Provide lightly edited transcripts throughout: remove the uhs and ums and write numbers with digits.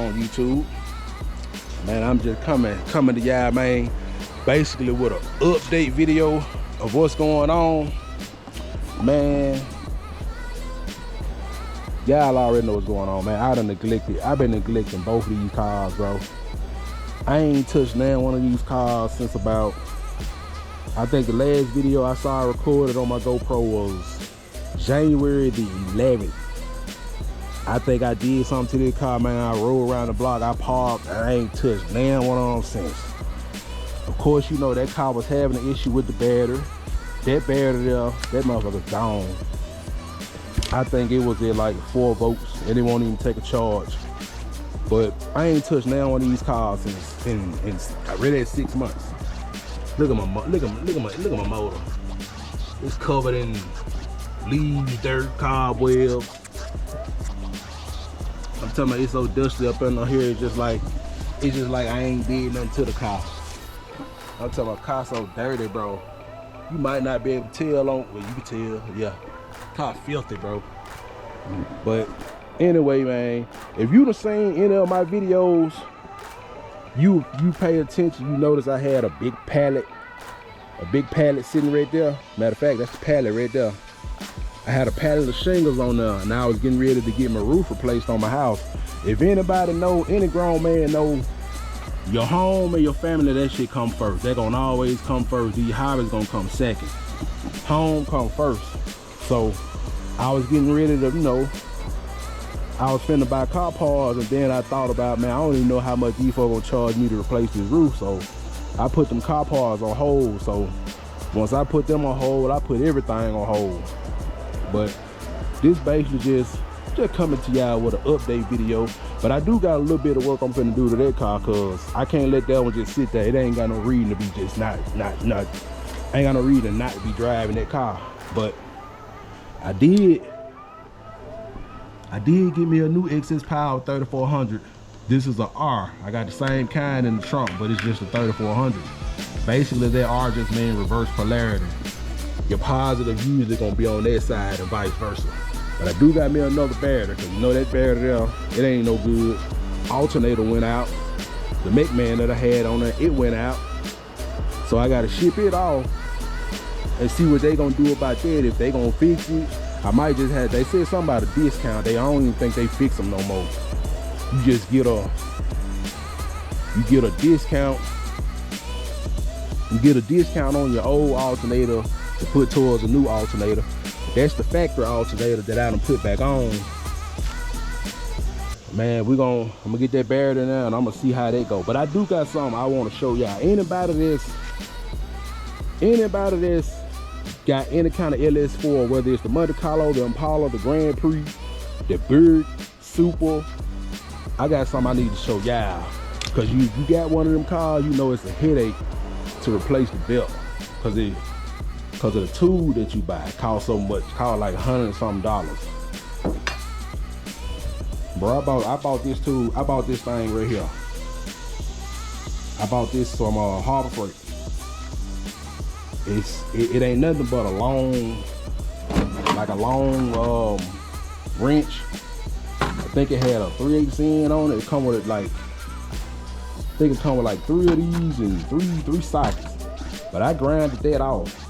on YouTube. Man, I'm just coming to y'all, man, basically with an update video of what's going on. Man, y'all already know what's going on, man. I've been neglecting both of these cars, bro. I ain't touched none one of these cars since about, I think the last video I saw recorded on my GoPro was January the 11th. I think I did something to this car, man. I rode around the block, I parked, I ain't touched none one of them since. Of course, you know that car was having an issue with the battery. That battery there, that motherfucker's gone. I think it was at like 4 volts and it won't even take a charge. But I ain't touched none one of these cars since in really 6 months. Look at my motor. It's covered in leaves, dirt, cobwebs. I'm talking about it's so dusty up in here. It's just like I ain't did nothing to the car. I'm talking about car so dirty, bro. You might not be able to tell on, well, you can tell, yeah. Car filthy, bro. But anyway, man, if you done seen any of my videos, you pay attention, you notice I had a big pallet sitting right there. Matter of fact, that's the pallet right there. I had a pallet of shingles on there, and I was getting ready to get my roof replaced on my house. If anybody know, any grown man know, your home and your family, that shit come first. They're gonna always come first. These hobbies gonna come second. Home come first. So I was getting ready to, you know, I was finna buy car parts, and then I thought about, man, I don't even know how much these folks gonna charge me to replace this roof. So I put them car parts on hold. So once I put them on hold, I put everything on hold. But this basically just coming to y'all with an update video. But I do got a little bit of work I'm finna do to that car, cause I can't let that one just sit there. It ain't got no reason to be just not ain't got no reason not to be driving that car. But I did get me a new Excess Power 3400. This is a R. I got the same kind in the trunk, but it's just a 3400. Basically, that R just means reverse polarity. Your positive usually gonna be on that side and vice versa. But I do got me another battery, cause you know that battery there, it ain't no good. Alternator went out. The McMahon that I had on there, it went out. So I gotta ship it off and see what they gonna do about that. If they gonna fix it, I might just have, they said something about a discount. I don't even think they fix them no more. You just get a discount. You get a discount on your old alternator to put towards a new alternator. That's the factory alternator that I done put back on. Man, I'm gonna get that buried in there and I'm gonna see how that go. But I do got something I wanna show y'all. Anybody that's got any kind of LS4, whether it's the Monte Carlo, the Impala, the Grand Prix, the Bird, Super, I got something I need to show y'all. Cause you got one of them cars, you know it's a headache to replace the belt. Cause of the tool that you buy, cost so much, cost like $100 and something. Bro, I bought this tool, I bought this thing right here. I bought this from Harbor Freight. It ain't nothing but a long wrench. I think it had a 3/8 end on it. It come with like, I think it come with like 3 of these and three sockets. But I grinded that off.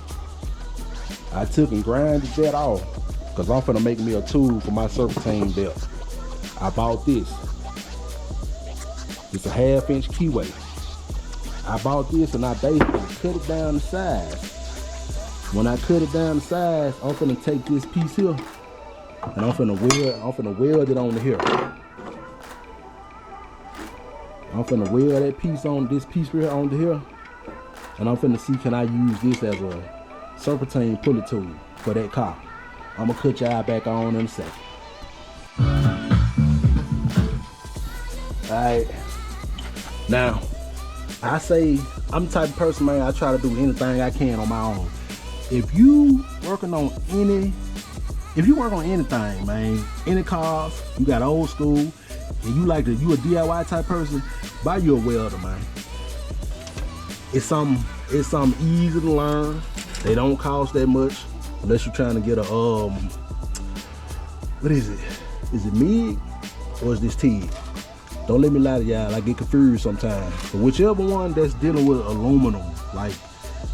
I took and grinded that off because I'm finna make me a tool for my serpentine belt. I bought this. It's a 1/2 inch keyway. I bought this and I basically cut it down to size. When I cut it down to size, I'm finna take this piece here and I'm finna weld it onto here. I'm finna weld that piece on this piece right onto here. And I'm finna see, can I use this as a serpentine pulley tool for that car. I'm gonna cut y'all back on in a second. Alright. Now, I say I'm the type of person, man, I try to do anything I can on my own. If you work on anything, man, any cars, you got old school, and you a DIY type person, buy you a welder, man. It's something easy to learn. They don't cost that much unless you're trying to get a what is it? Is it MIG or is this TIG? Don't let me lie to y'all, I get confused sometimes. But whichever one that's dealing with aluminum, like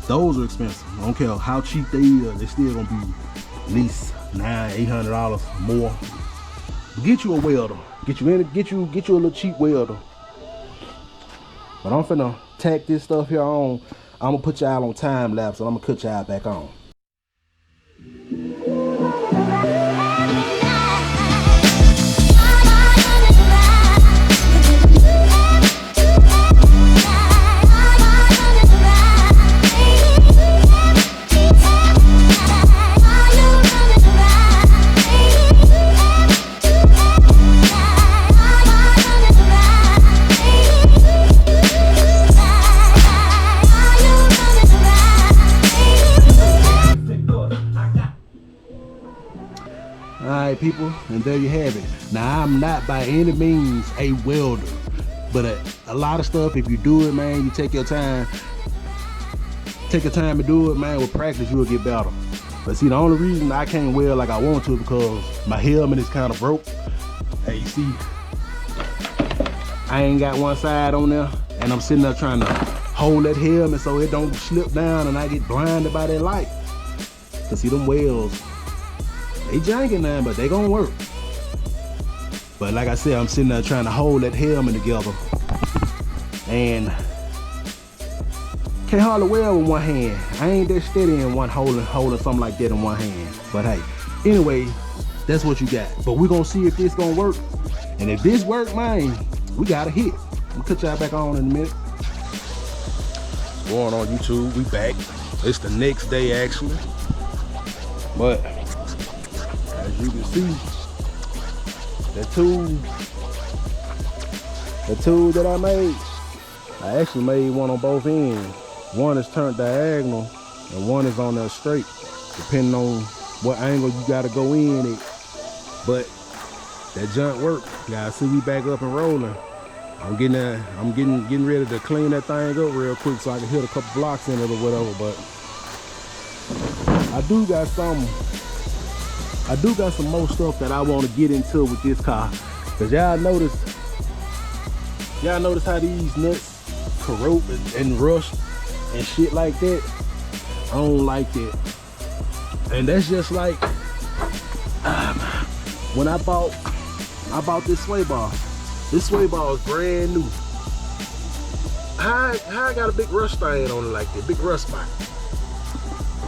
those are expensive. I don't care how cheap they are, they still gonna be at least $800 more. Get you a welder. Get you a little cheap welder. But I'm finna tack this stuff here on. I'm gonna put y'all on time lapse and I'm gonna cut y'all back on. Alright people, and there you have it. Now I'm not by any means a welder, but a lot of stuff, if you do it, man, you take your time to do it, man. With practice you'll get better. But see, the only reason I can't weld like I want to because my helmet is kind of broke. Hey, you see, I ain't got one side on there, and I'm sitting there trying to hold that helmet so it don't slip down and I get blinded by that light. Cause see, them welds, they janking now, but they gonna work. But like I said, I'm sitting there trying to hold that helmet together and can't hardly weld with one hand. I ain't that steady in one holding something like that in one hand. But hey, anyway, that's what you got. But we're gonna see if this gonna work. And if this work, man, we got a hit. We'll cut y'all back on in a minute. Going on YouTube, we back. It's the next day actually. But as you can see, the tool that I made, I actually made one on both ends. One is turned diagonal and one is on there straight, depending on what angle you gotta go in it. But that junk worked. Y'all see we back up and rolling. I'm getting ready to clean that thing up real quick so I can hit a couple blocks in it or whatever. But I do got some more stuff that I want to get into with this car. Cause y'all notice how these nuts corrode and rust and shit like that. I don't like that. And that's just like when I bought this sway bar. This sway bar is brand new. How I got a big rust stain on it like that, big rust spot.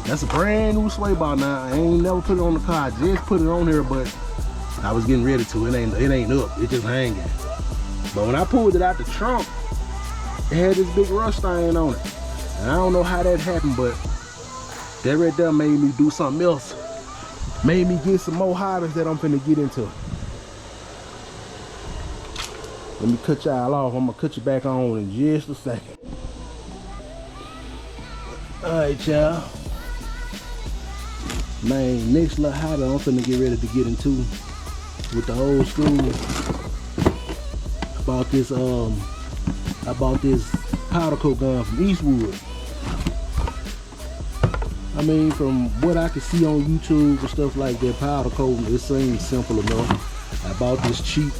That's a brand new sway bar now. I ain't never put it on the car. I just put it on here, but I was getting ready to. It ain't up. It just hanging. But when I pulled it out the trunk, it had this big rust stain on it. And I don't know how that happened, but that right there made me do something else. Made me get some more hobbies that I'm finna get into. Let me cut y'all off. I'm gonna cut you back on in just a second. Alright, y'all. Man, next little hobby I'm finna get ready to get into with the old school. I bought this powder coat gun from Eastwood. I mean, from what I could see on YouTube and stuff like that, powder coat, it seems simple enough. I bought this cheap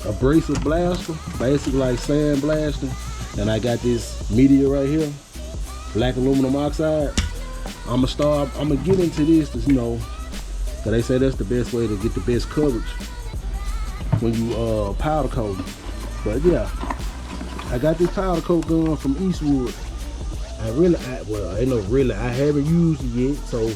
abrasive blaster, basically like sand blasting. And I got this media right here, black aluminum oxide. I'm gonna get into this, you know, cause they say that's the best way to get the best coverage when you powder coat. But yeah, I got this powder coat gun from Eastwood. I haven't used it yet, so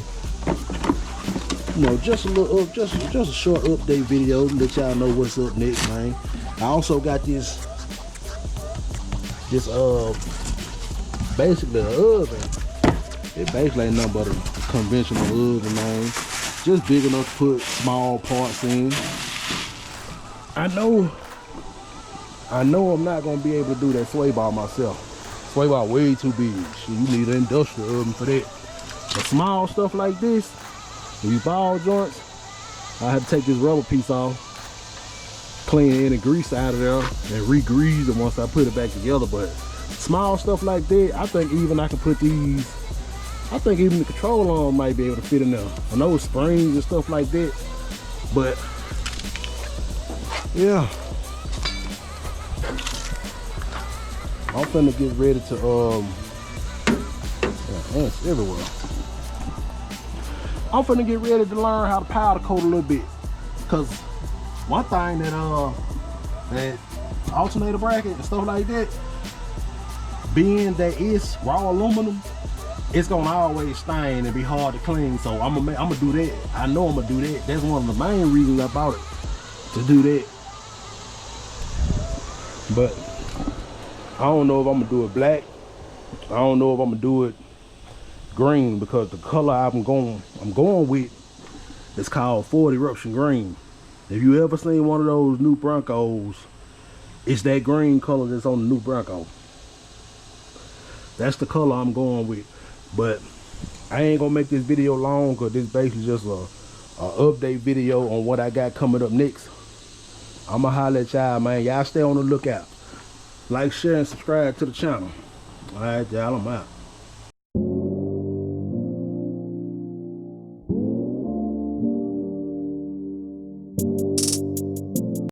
you know, just a short update video to let y'all know what's up next, man. I also got this basically an oven. It basically ain't nothing but a conventional oven, man. Just big enough to put small parts in. I know I'm not gonna be able to do that sway bar myself. Sway bar way too big. Shit, you need an industrial oven for that. But small stuff like this, these ball joints, I have to take this rubber piece off, clean any grease out of there, and re-grease it once I put it back together. But small stuff like that, I think even I can put these, I think even the control arm might be able to fit in there. I know springs and stuff like that, but Yeah. I'm finna get ready to yeah, ants everywhere. I'm finna get ready to learn how to powder coat a little bit. Cause one thing that alternator bracket and stuff like that, being that it's raw aluminum, it's gonna always stain and be hard to clean. So I'm gonna do that. I know I'm gonna do that. That's one of the main reasons I bought it, to do that. But I don't know if I'm gonna do it black. I don't know if I'm gonna do it green, because the color I'm going with is called Ford Eruption Green. If you ever seen one of those new Broncos, it's that green color that's on the new Bronco. That's the color I'm going with. But I ain't gonna make this video long, because this basically just a update video on what I got coming up next. I'ma holler at y'all, man. Y'all stay on the lookout. Like, share, and subscribe to the channel. All right, y'all, I'm out.